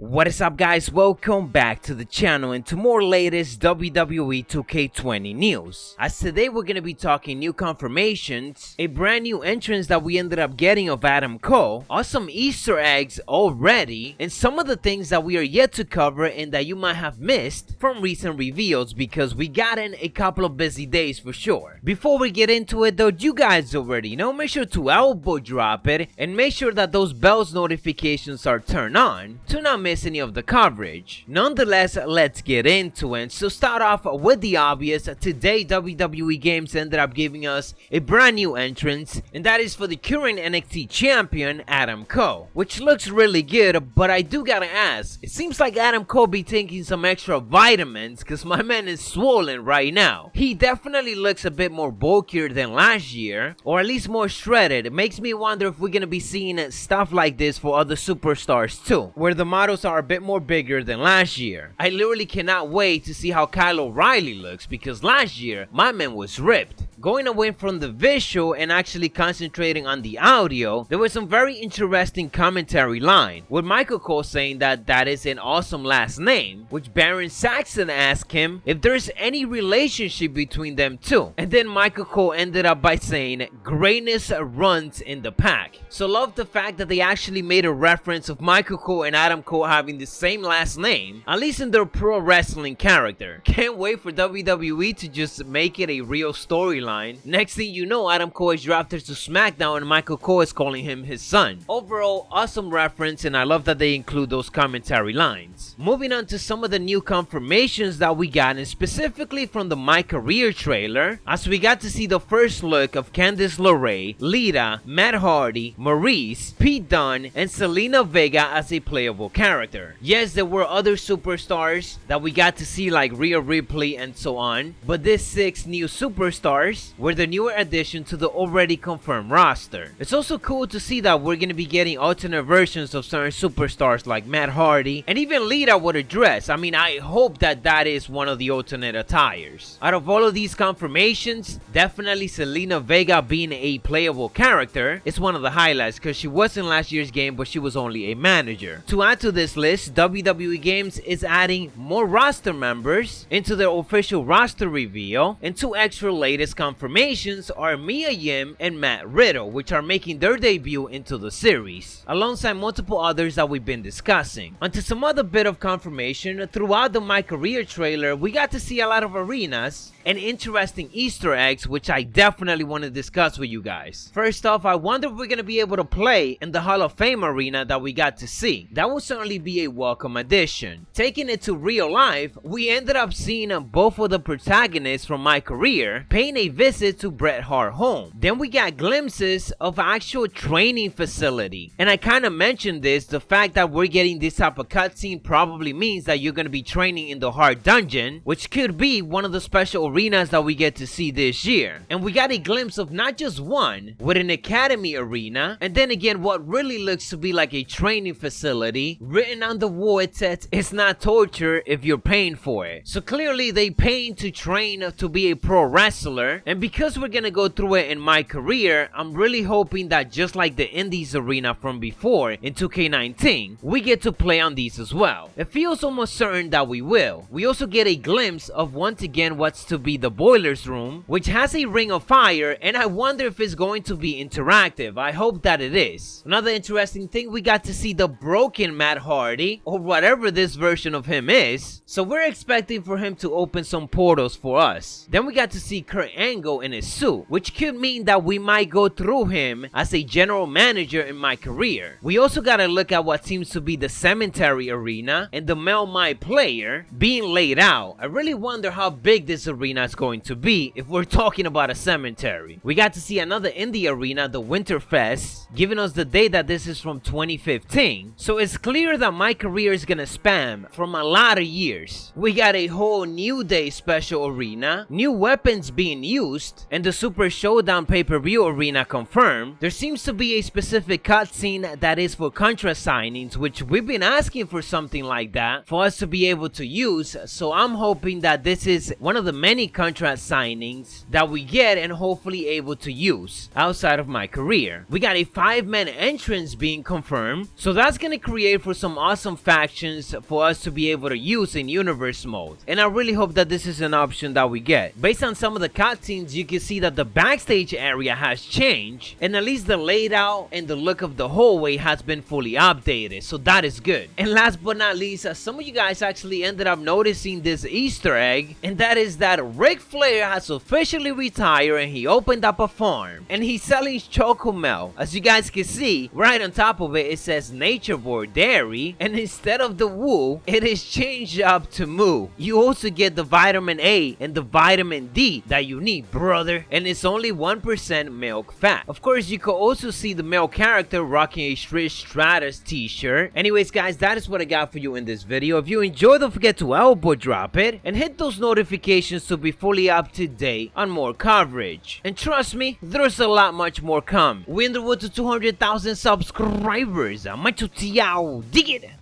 What is up, guys? Welcome back to the channel and to more latest WWE 2K20 news. As today we're going to be talking new confirmations, a brand new entrance that we ended up getting of Adam Cole, awesome Easter eggs already, and some of the things that we are yet to cover and that you might have missed from recent reveals because we got in a couple of busy days for sure. Before we get into it though, you guys already know, make sure to elbow drop it and make sure that those bells notifications are turned on to not miss any of the coverage. Nonetheless, let's get into it. So start off with the obvious. Today WWE Games ended up giving us a brand new entrance, and that is for the current NXT champion Adam Cole, which looks really good. But I do gotta ask, it seems like Adam Cole be taking some extra vitamins because my man is swollen right now. He definitely looks a bit more bulkier than last year, or at least more shredded. It makes me wonder if we're gonna be seeing stuff like this for other superstars too, where the models are a bit more bigger than last year. I literally cannot wait to see how Kyle O'Reilly looks because last year my man was ripped. Going away from the visual and actually concentrating on the audio, there was some very interesting commentary line with Michael Cole saying that that is an awesome last name, which Baron Saxon asked him if there's any relationship between them two, and then Michael Cole ended up by saying greatness runs in the pack. So love the fact that they actually made a reference of Michael Cole and Adam Cole having the same last name, at least in their pro wrestling character. Can't wait for WWE to just make it a real storyline. Next thing you know, Adam Cole is drafted to SmackDown and Michael Cole is calling him his son. Overall, awesome reference, and I love that they include those commentary lines. Moving on to some of the new confirmations that we got, and specifically from the My Career trailer, as we got to see the first look of Candice LeRae, Lita, Matt Hardy, Maurice, Pete Dunne, and Selena Vega as a playable character. Yes, there were other superstars that we got to see like Rhea Ripley and so on, but these 6 new superstars were the newer addition to the already confirmed roster. It's also cool to see that we're going to be getting alternate versions of certain superstars like Matt Hardy and even Lita with a dress. I mean, I hope that that is one of the alternate attires. Out of all of these confirmations, definitely Selena Vega being a playable character is one of the highlights because she was in last year's game, but she was only a manager. To add to this list, WWE Games is adding more roster members into their official roster reveal, and 2 extra latest confirmations are Mia Yim and Matt Riddle, which are making their debut into the series, alongside multiple others that we've been discussing. Onto some other bit of confirmation, throughout the My Career trailer, we got to see a lot of arenas and interesting Easter eggs, which I definitely want to discuss with you guys. First off, I wonder if we're going to be able to play in the Hall of Fame arena that we got to see. That would certainly be a welcome addition. Taking it to real life, we ended up seeing both of the protagonists from My Career paying a visit to Bret Hart home. Then we got glimpses of actual training facility. And I kind of mentioned this, the fact that we're getting this type of cutscene probably means that you're going to be training in the Hart Dungeon, which could be one of the special arenas that we get to see this year. And we got a glimpse of not just one, with an academy arena, and then again what really looks to be like a training facility. Written on the wall it says it's not torture if you're paying for it. So clearly they paying to train to be a pro wrestler, and because we're gonna go through it in My Career, I'm really hoping that just like the Indies arena from before in 2K19, we get to play on these as well. It feels almost certain that we will. We also get a glimpse of once again what's to be the Boilers room, which has a ring of fire, and I wonder if it's going to be interactive. I hope that it is. Another interesting thing, we got to see the broken Matt Hardy, or whatever this version of him is, so we're expecting for him to open some portals for us. Then we got to see Kurt Angle in his suit, which could mean that we might go through him as a general manager in My Career. We also gotta look at what seems to be the cemetery arena and the Mel My player being laid out. I really wonder how big this arena is going to be if we're talking about a cemetery. We got to see another indie arena, the Winterfest, giving us the date that this is from 2015. So it's clear that My Career is gonna span from a lot of years. We got a whole New Day special arena, new weapons being used, used, and the Super Showdown pay-per-view arena confirmed, there seems to be a specific cutscene that is for contract signings, which we've been asking for something like that for us to be able to use, so I'm hoping that this is one of the many contract signings that we get and hopefully able to use outside of my career. We got a 5-man entrance being confirmed, so that's gonna create for some awesome factions for us to be able to use in universe mode, and I really hope that this is an option that we get. Based on some of the cutscenes, you can see that the backstage area has changed, and at least the layout and the look of the hallway has been fully updated, so that is good. And last but not least, some of you guys actually ended up noticing this Easter egg, and that is that Ric Flair has officially retired and he opened up a farm, and he's selling Chocomel. As you guys can see, right on top of it, it says Nature Boy Dairy, and instead of the woo, it is changed up to moo. You also get the vitamin A and the vitamin D that you need, brother, and it's only 1% milk fat. Of course, you can also see the male character rocking a Trish Stratus t-shirt. Anyways guys, that is what I got for you in this video. If you enjoyed, don't forget to elbow drop it and hit those notifications to be fully up to date on more coverage. And trust me, there's a lot much more come. We're in the road to 200,000 subscribers. Macho T, dig it!